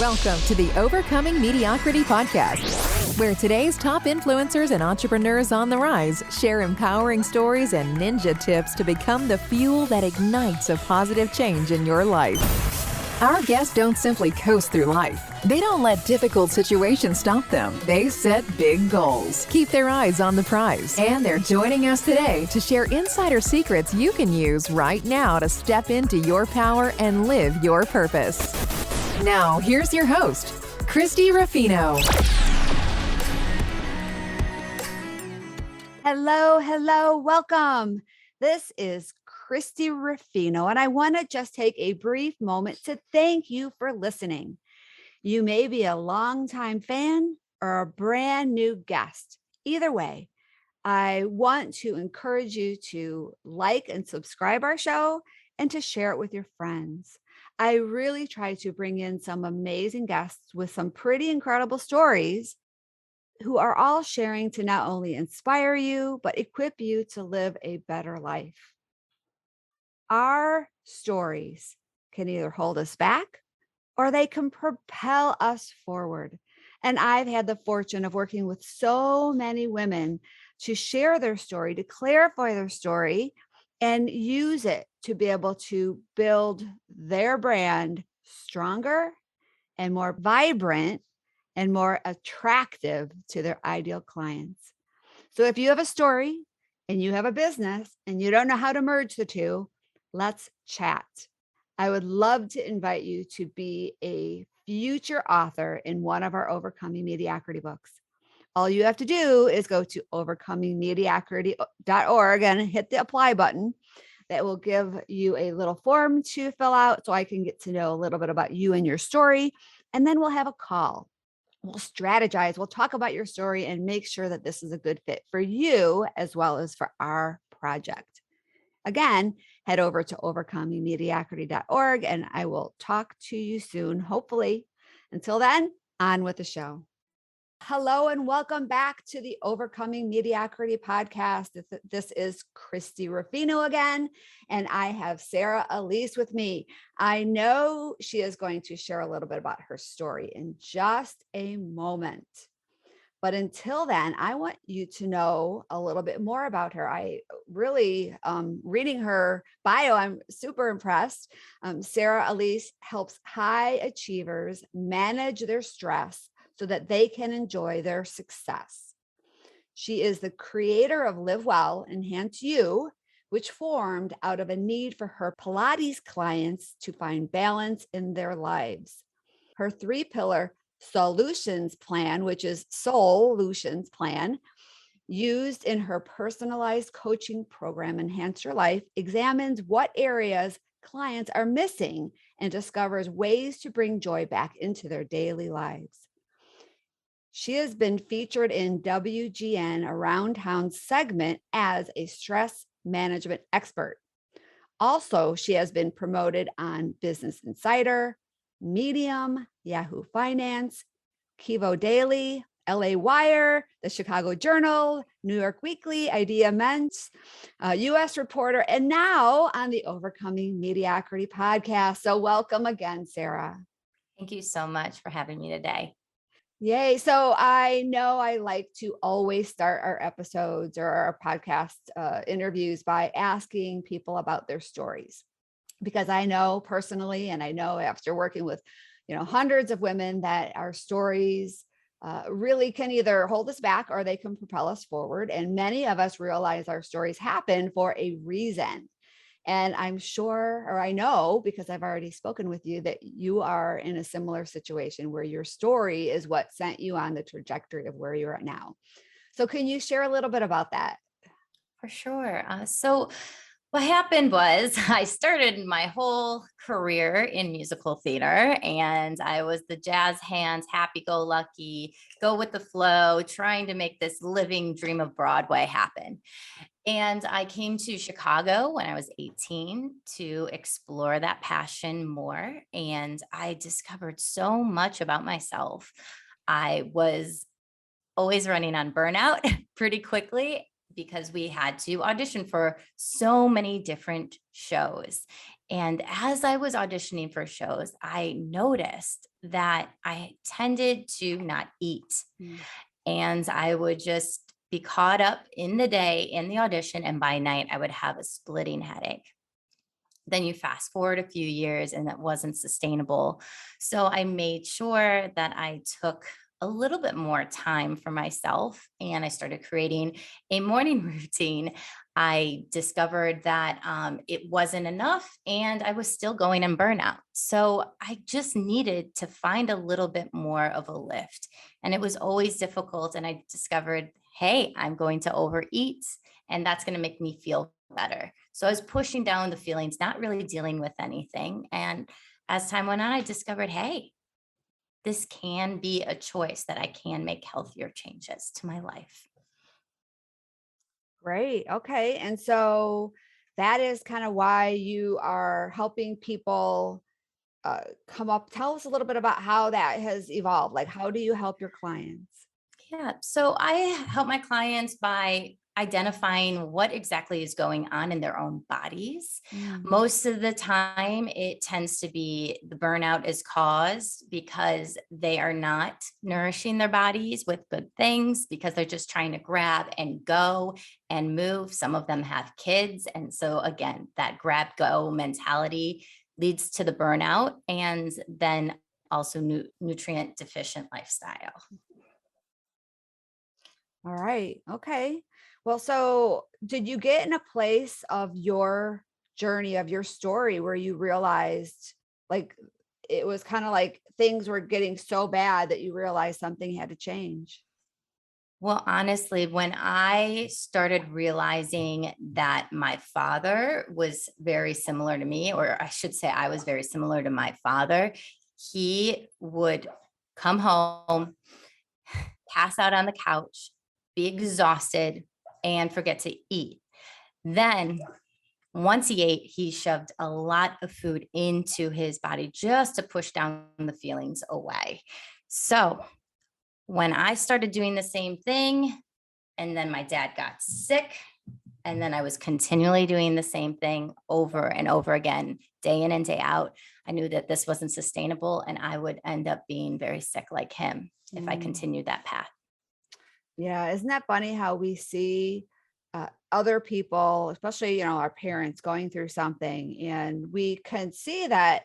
Welcome to the Overcoming Mediocrity podcast, where today's top influencers and entrepreneurs on the rise share empowering stories and ninja tips to become the fuel that ignites a positive change in your life. Our guests don't simply coast through life. They don't let difficult situations stop them. They set big goals, keep their eyes on the prize, and they're joining us today to share insider secrets you can use right now to step into your power and live your purpose. Now, here's your host, Christy Ruffino. Hello, welcome. This is Christy Ruffino, and I want to just take a brief moment to thank you for listening. You may be a longtime fan or a brand new guest. Either way, I want to encourage you to like and subscribe our show and to share it with your friends. I really try to bring in some amazing guests with some pretty incredible stories who are all sharing to not only inspire you, but equip you to live a better life. Our stories can either hold us back or they can propel us forward. And I've had the fortune of working with so many women to share their story, to clarify their story, and use it to be able to build their brand stronger and more vibrant and more attractive to their ideal clients. So if you have a story and you have a business and you don't know how to merge the two, let's chat. I would love to invite you to be a future author in one of our Overcoming Mediocrity books. All you have to do is go to overcomingnmediocrity.org and hit the apply button. That will give you a little form to fill out so I can get to know a little bit about you and your story. And then we'll have a call. We'll strategize. We'll talk about your story and make sure that this is a good fit for you as well as for our project. Again, head over to overcomingnmediocrity.org and I will talk to you soon, hopefully. Until then, on with the show. Hello and welcome back to the Overcoming Mediocrity podcast. This is Christy Ruffino again, and I have Sarah Alysse with me. I know she is going to share a little bit about her story in just a moment. But until then, I want you to know a little bit more about her. I really, reading her bio, I'm super impressed. Sarah Alysse helps high achievers manage their stress so that they can enjoy their success. She is the creator of Live Well, Enhance You, which formed out of a need for her Pilates clients to find balance in their lives. Her 3-pillar SOULutions plan, which is SOULutions plan, used in her personalized coaching program, Enhance Your Life, examines what areas clients are missing and discovers ways to bring joy back into their daily lives. She has been featured in WGN Around Town segment as a stress management expert. Also, she has been promoted on Business Insider, Medium, Yahoo Finance, Kivo Daily, LA Wire, the Chicago Journal, New York Weekly, IdeaMensch, US Reporter, and now on the Overcoming Mediocrity podcast. So welcome again, Sarah. Thank you so much for having me today. Yay. So I know I like to always start our episodes or our podcast interviews by asking people about their stories, because I know personally, and I know after working with, hundreds of women, that our stories really can either hold us back or they can propel us forward. And many of us realize our stories happen for a reason. And I'm sure, or I know, because I've already spoken with you, that you are in a similar situation where your story is what sent you on the trajectory of where you're at now. So can you share a little bit about that? For sure. So what happened was I started my whole career in musical theater, and I was the jazz hands, happy-go-lucky, go with the flow, trying to make this living dream of Broadway happen. And I came to Chicago when I was 18 to explore that passion more. And I discovered so much about myself. I was always running on burnout pretty quickly, because we had to audition for so many different shows. And as I was auditioning for shows, I noticed that I tended to not eat. And I would just be caught up in the day in the audition. And by night, I would have a splitting headache. Then you fast forward a few years and that wasn't sustainable. So I made sure that I took a little bit more time for myself and I started creating a morning routine. I discovered that it wasn't enough and I was still going in burnout. So I just needed to find a little bit more of a lift. And it was always difficult. And I discovered, hey, I'm going to overeat and that's going to make me feel better. So I was pushing down the feelings, not really dealing with anything. And as time went on, I discovered, hey, this can be a choice that I can make healthier changes to my life. Great. Okay. And so that is kind of why you are helping people come up. Tell us a little bit about how that has evolved. Like, how do you help your clients? Yeah. So I help my clients by identifying what exactly is going on in their own bodies. Most of the time, it tends to be the burnout is caused because they are not nourishing their bodies with good things because they're just trying to grab and go and move. Some of them have kids. And so again, that grab go mentality leads to the burnout and then also nutrient deficient lifestyle. All right. Okay. Well, so did you get in a place of your journey, of your story, where you realized like it was kind of like things were getting so bad that you realized something had to change? Well, honestly, when I started realizing that my father was very similar to me, or I should say, I was very similar to my father, he would come home, pass out on the couch, be exhausted, and forget to eat. Then, once he ate, he shoved a lot of food into his body just to push down the feelings away. So, when I started doing the same thing, and then my dad got sick, and then I was continually doing the same thing over and over again, day in and day out, I knew that this wasn't sustainable and I would end up being very sick like him if I continued that path. Yeah. Isn't that funny how we see other people, especially, our parents going through something, and we can see that,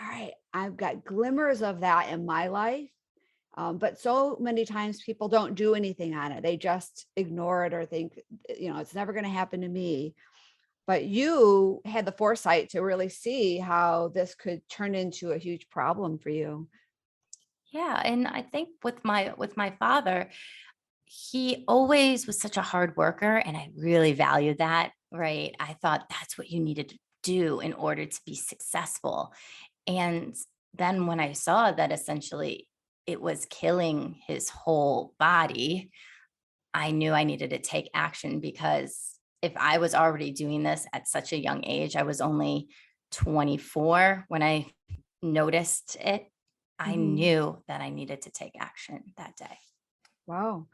all right, I've got glimmers of that in my life. But so many times people don't do anything on it. They just ignore it or think, it's never going to happen to me. But you had the foresight to really see how this could turn into a huge problem for you. Yeah, and I think with my father, he always was such a hard worker and I really valued that, right? I thought that's what you needed to do in order to be successful. And then when I saw that essentially it was killing his whole body, I knew I needed to take action because if I was already doing this at such a young age, I was only 24 when I noticed it. I Mhm. knew that I needed to take action that day. Wow.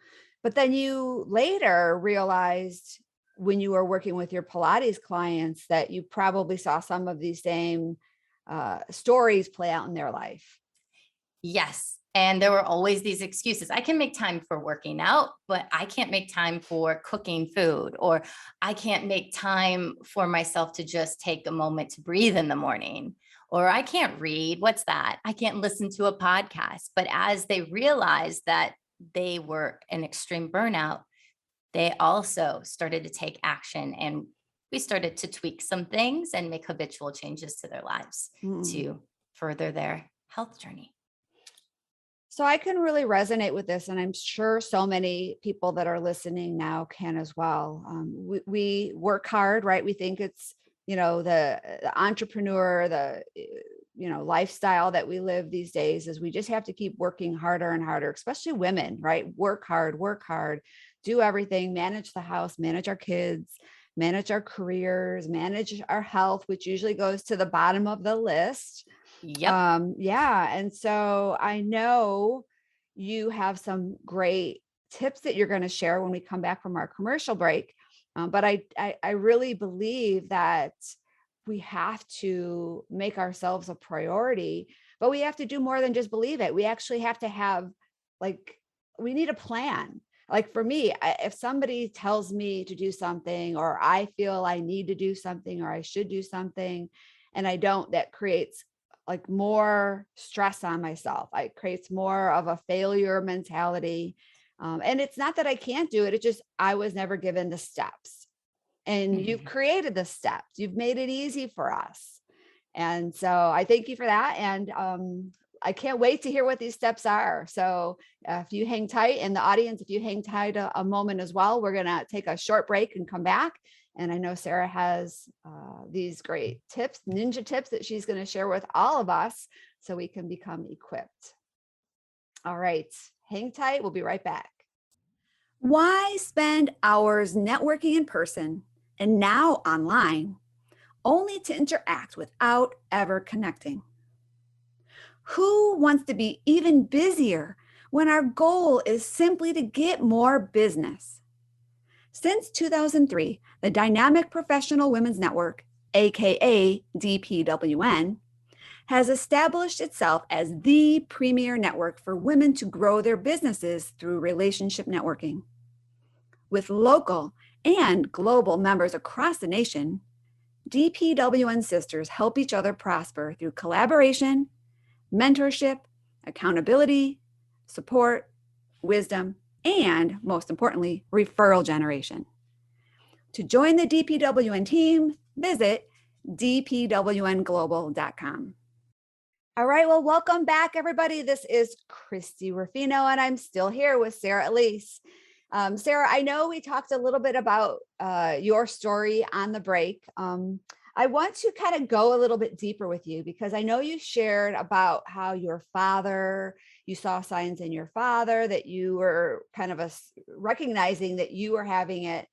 But then you later realized when you were working with your Pilates clients that you probably saw some of these same stories play out in their life. Yes. And there were always these excuses. I can make time for working out, but I can't make time for cooking food, or I can't make time for myself to just take a moment to breathe in the morning, or I can't read. What's that? I can't listen to a podcast. But as they realized that they were in extreme burnout, they also started to take action and we started to tweak some things and make habitual changes to their lives Mm. to further their health journey. So I can really resonate with this, and I'm sure so many people that are listening now can as well. We work hard, right? We think it's the entrepreneur, the lifestyle that we live these days is we just have to keep working harder and harder, especially women, right? Work hard, do everything, manage the house, manage our kids, manage our careers, manage our health, which usually goes to the bottom of the list. Yep. Yeah. And so I know you have some great tips that you're going to share when we come back from our commercial break. But I really believe that we have to make ourselves a priority, but we have to do more than just believe it. We actually have to have, we need a plan. Like for me, if somebody tells me to do something, or I feel I need to do something, or I should do something, and I don't, that creates like more stress on myself. It creates more of a failure mentality. And it's not that I can't do it. It's just, I was never given the steps, and you've created the steps. You've made it easy for us. And so I thank you for that. And I can't wait to hear what these steps are. So if you hang tight, in the audience, if you hang tight a moment as well, we're going to take a short break and come back. And I know Sarah has these great tips, ninja tips, that she's going to share with all of us so we can become equipped. All right, hang tight. We'll be right back. Why spend hours networking in person and now online, only to interact without ever connecting? Who wants to be even busier when our goal is simply to get more business? Since 2003, the Dynamic Professional Women's Network, aka DPWN, has established itself as the premier network for women to grow their businesses through relationship networking. With local and global members across the nation, DPWN sisters help each other prosper through collaboration, mentorship, accountability, support, wisdom, and most importantly, referral generation. To join the DPWN team, visit dpwnglobal.com. All right, well, welcome back, everybody. This is Christy Rufino, and I'm still here with Sarah Alysse. Sarah, I know we talked a little bit about your story on the break. I want to kind of go a little bit deeper with you, because I know you shared about how your father, you saw signs in your father, that you were kind of recognizing that you were having it,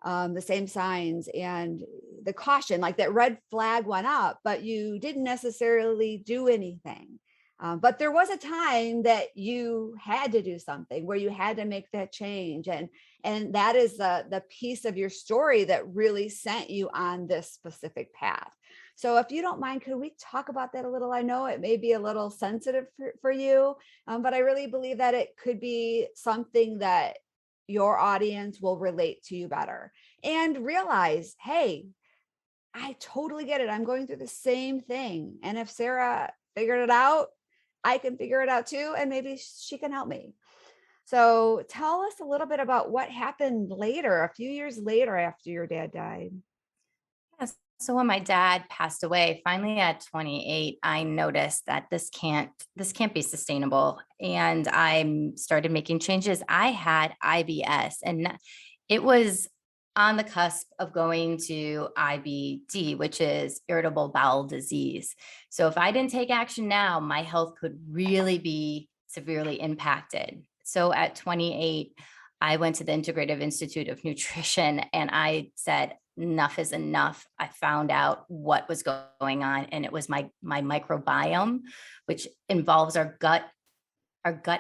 the same signs, and the caution, like that red flag went up, but you didn't necessarily do anything. But there was a time that you had to do something, where you had to make that change. And that is the piece of your story that really sent you on this specific path. So if you don't mind, could we talk about that a little? I know it may be a little sensitive for you, but I really believe that it could be something that your audience will relate to you better and realize, hey, I totally get it. I'm going through the same thing. And if Sarah figured it out, I can figure it out too. And maybe she can help me. So tell us a little bit about what happened later, a few years later after your dad died. Yes. So when my dad passed away, finally at 28, I noticed that this can't be sustainable. And I started making changes. I had IBS, and it was on the cusp of going to IBD, which is irritable bowel disease. So if I didn't take action now, my health could really be severely impacted. So at 28, I went to the Integrative Institute of Nutrition, and I said, enough is enough. I found out what was going on, and it was my microbiome, which involves our gut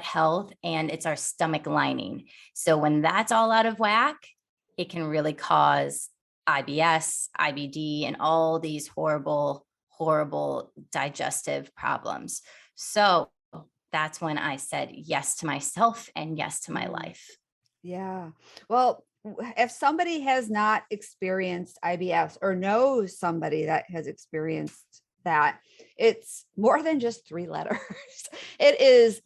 health, and it's our stomach lining. So when that's all out of whack, it can really cause IBS, IBD, and all these horrible, horrible digestive problems. So that's when I said yes to myself and yes to my life. Yeah. Well, if somebody has not experienced IBS or knows somebody that has experienced that, it's more than just 3 letters. It is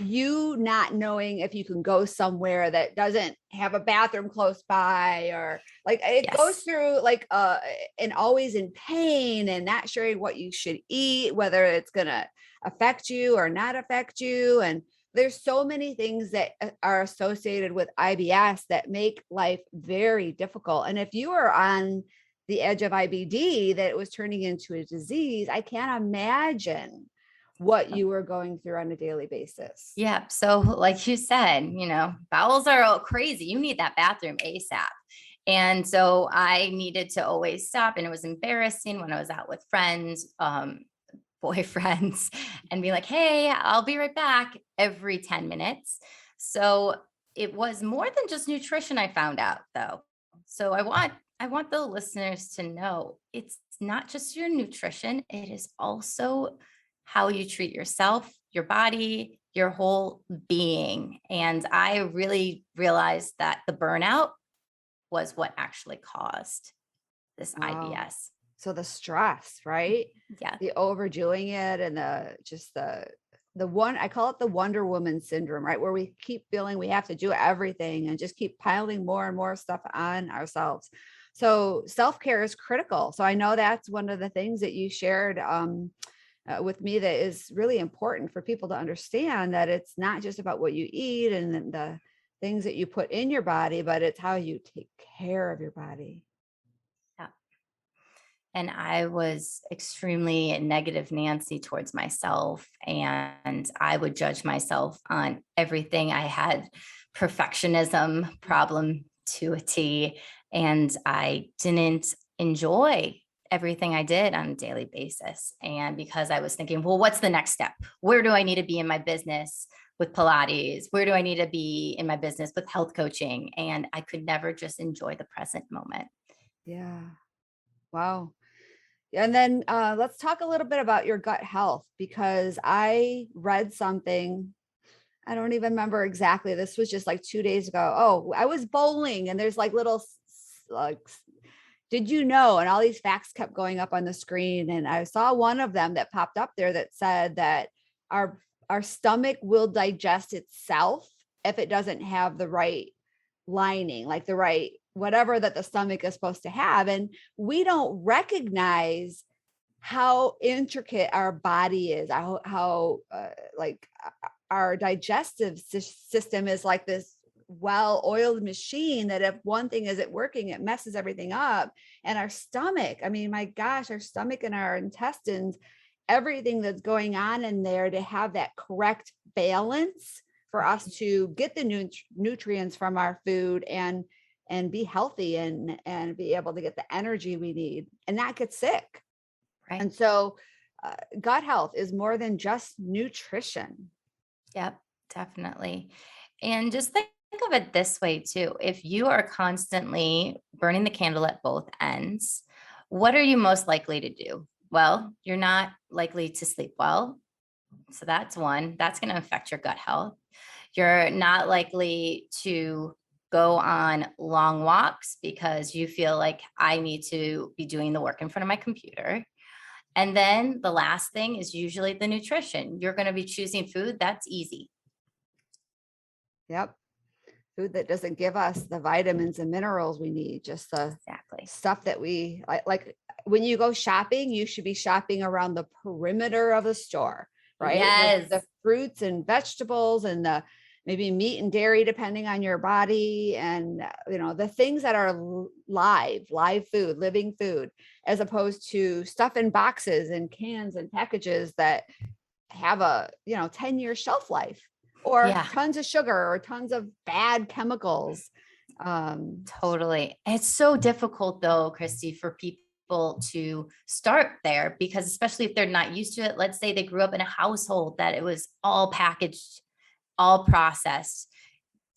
you not knowing if you can go somewhere that doesn't have a bathroom close by, or like it goes through like and always in pain and not sure what you should eat, whether it's going to affect you or not affect you. And there's so many things that are associated with IBS that make life very difficult. And if you are on the edge of IBD, that it was turning into a disease, I can't imagine what you were going through on a daily basis. Yeah. So like you said, bowels are all crazy. You need that bathroom ASAP. And so I needed to always stop. And it was embarrassing when I was out with friends, boyfriends, and be like, hey, I'll be right back every 10 minutes. So it was more than just nutrition, I found out though. So I want the listeners to know it's not just your nutrition, it is also how you treat yourself, your body, your whole being. And I really realized that the burnout was what actually caused this Wow. IBS. So the stress, right? Yeah. The overdoing it and the one, I call it the Wonder Woman syndrome, right? Where we keep feeling we have to do everything and just keep piling more and more stuff on ourselves. So self-care is critical. So I know that's one of the things that you shared with me that is really important for people to understand, that it's not just about what you eat and the things that you put in your body, but it's how you take care of your body. Yeah. And I was extremely negative Nancy towards myself. And I would judge myself on everything. I had perfectionism problem to a T. And I didn't enjoy everything I did on a daily basis. And because I was thinking, well, what's the next step? Where do I need to be in my business with Pilates? Where do I need to be in my business with health coaching? And I could never just enjoy the present moment. Yeah. Wow. And then let's talk a little bit about your gut health, because I read something. I don't even remember exactly. This was just like 2 days ago. Oh, I was bowling and there's like little, like, did you know? And all these facts kept going up on the screen. And I saw one of them that popped up there that said that our stomach will digest itself if it doesn't have the right lining, like the right, whatever that the stomach is supposed to have. And we don't recognize how intricate our body is, how like our digestive system is like this well-oiled machine, that if one thing isn't working, it messes everything up. And our stomach, I mean, my gosh, our stomach and our intestines, everything that's going on in there to have that correct balance for us to get the nutrients from our food and be healthy and be able to get the energy we need and not get sick. Right. And so gut health is more than just nutrition. Yep, definitely. And just think of it this way too. If you are constantly burning the candle at both ends, what are you most likely to do? Well, you're not likely to sleep well. So that's one. That's going to affect your gut health. You're not likely to go on long walks because you feel like I need to be doing the work in front of my computer. And then the last thing is usually the nutrition. You're going to be choosing food that's easy. Yep. Food that doesn't give us the vitamins and minerals we need, just the stuff that we like. When you go shopping, you should be shopping around the perimeter of the store, right? Yes. The fruits and vegetables and the maybe meat and dairy, depending on your body. And, the things that are live food, living food, as opposed to stuff in boxes and cans and packages that have a, 10-year shelf life, or tons of sugar or tons of bad chemicals. Totally. It's so difficult though, Christy, for people to start there, because especially if they're not used to it, let's say they grew up in a household that it was all packaged, all processed.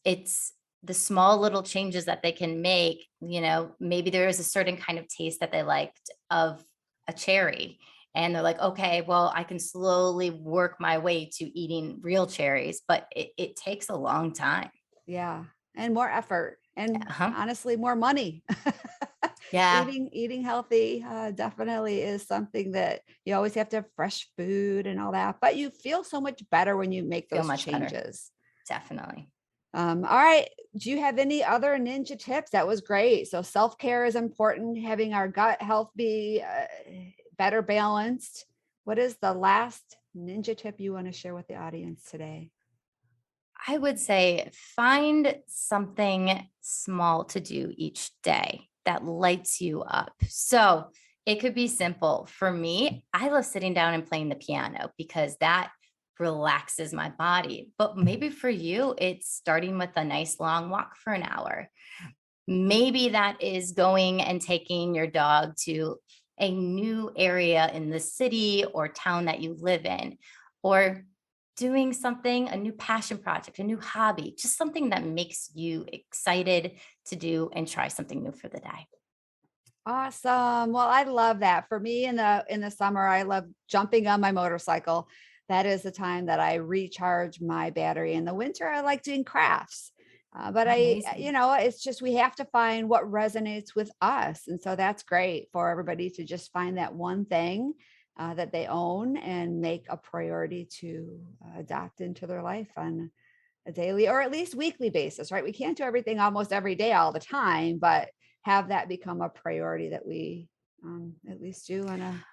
It's the small little changes that they can make. Maybe there is a certain kind of taste that they liked of a cherry, and they're like, okay, well, I can slowly work my way to eating real cherries, but it takes a long time. Yeah. And more effort and honestly, more money. Yeah. Eating healthy definitely is something that you always have to have fresh food and all that, but you feel so much better when you make those changes. Better. Definitely. All right. Do you have any other ninja tips? That was great. So self-care is important, having our gut health be better balanced. What is the last ninja tip you want to share with the audience today? I would say find something small to do each day that lights you up. So it could be simple. For me, I love sitting down and playing the piano because that relaxes my body. But maybe for you, it's starting with a nice long walk for an hour. Maybe that is going and taking your dog to a new area in the city or town that you live in, or doing something, a new passion project, a new hobby, just something that makes you excited to do and try something new for the day. Awesome. Well, I love that. For me in the summer, I love jumping on my motorcycle. That is the time that I recharge my battery. In the winter, I like doing crafts. But Amazing. it's just we have to find what resonates with us. And so that's great for everybody to just find that one thing that they own and make a priority to adopt into their life on a daily or at least weekly basis, right? We can't do everything almost every day all the time, but have that become a priority that we at least do on a.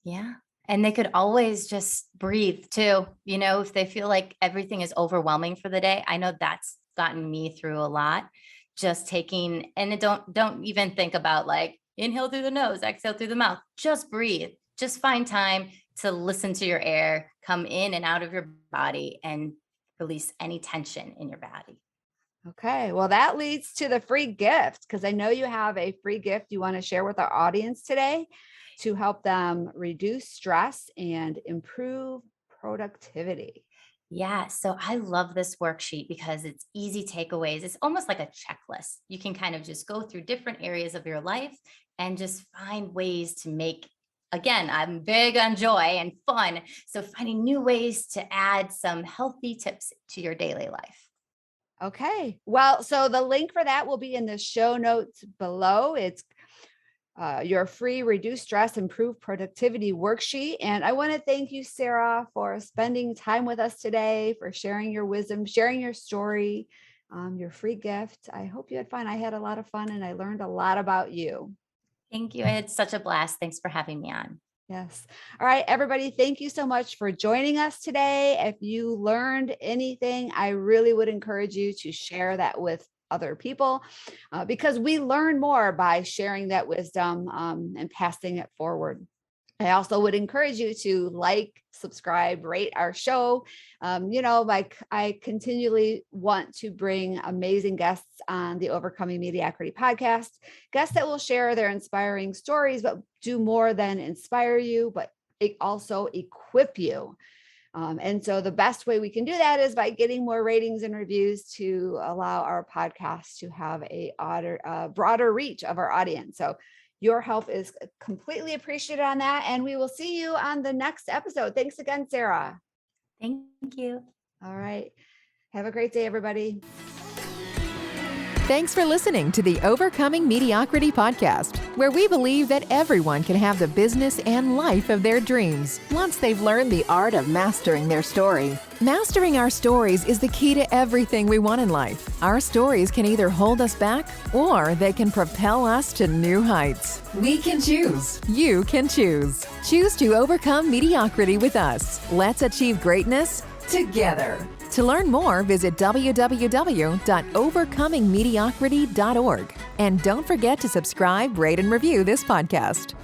Yeah. And they could always just breathe too. If they feel like everything is overwhelming for the day, I know that's gotten me through a lot. Just taking, and don't even think about like inhale through the nose, exhale through the mouth. Just breathe. Just find time to listen to your air, come in and out of your body and release any tension in your body. Okay. Well, that leads to the free gift, because I know you have a free gift you want to share with our audience today to help them reduce stress and improve productivity. Yeah. So I love this worksheet because it's easy takeaways. It's almost like a checklist. You can kind of just go through different areas of your life and just find ways to make, again, I'm big on joy and fun. So finding new ways to add some healthy tips to your daily life. Okay. Well, so the link for that will be in the show notes below. It's your free reduce stress, improve productivity worksheet. And I want to thank you, Sarah, for spending time with us today, for sharing your wisdom, sharing your story, your free gift. I hope you had fun. I had a lot of fun and I learned a lot about you. Thank you. I had such a blast. Thanks for having me on. Yes. All right, everybody. Thank you so much for joining us today. If you learned anything, I really would encourage you to share that with other people because we learn more by sharing that wisdom and passing it forward. I also would encourage you to like, subscribe, rate our show. I continually want to bring amazing guests on the Overcoming Mediocrity podcast, guests that will share their inspiring stories, but do more than inspire you, but also equip you. And so the best way we can do that is by getting more ratings and reviews to allow our podcast to have a broader reach of our audience. So your help is completely appreciated on that. And we will see you on the next episode. Thanks again, Sarah. Thank you. All right. Have a great day, everybody. Thanks for listening to the Overcoming Mediocrity podcast, where we believe that everyone can have the business and life of their dreams once they've learned the art of mastering their story. Mastering our stories is the key to everything we want in life. Our stories can either hold us back or they can propel us to new heights. We can choose. You can choose. Choose to overcome mediocrity with us. Let's achieve greatness together. To learn more, visit www.overcomingmediocrity.org. And don't forget to subscribe, rate, and review this podcast.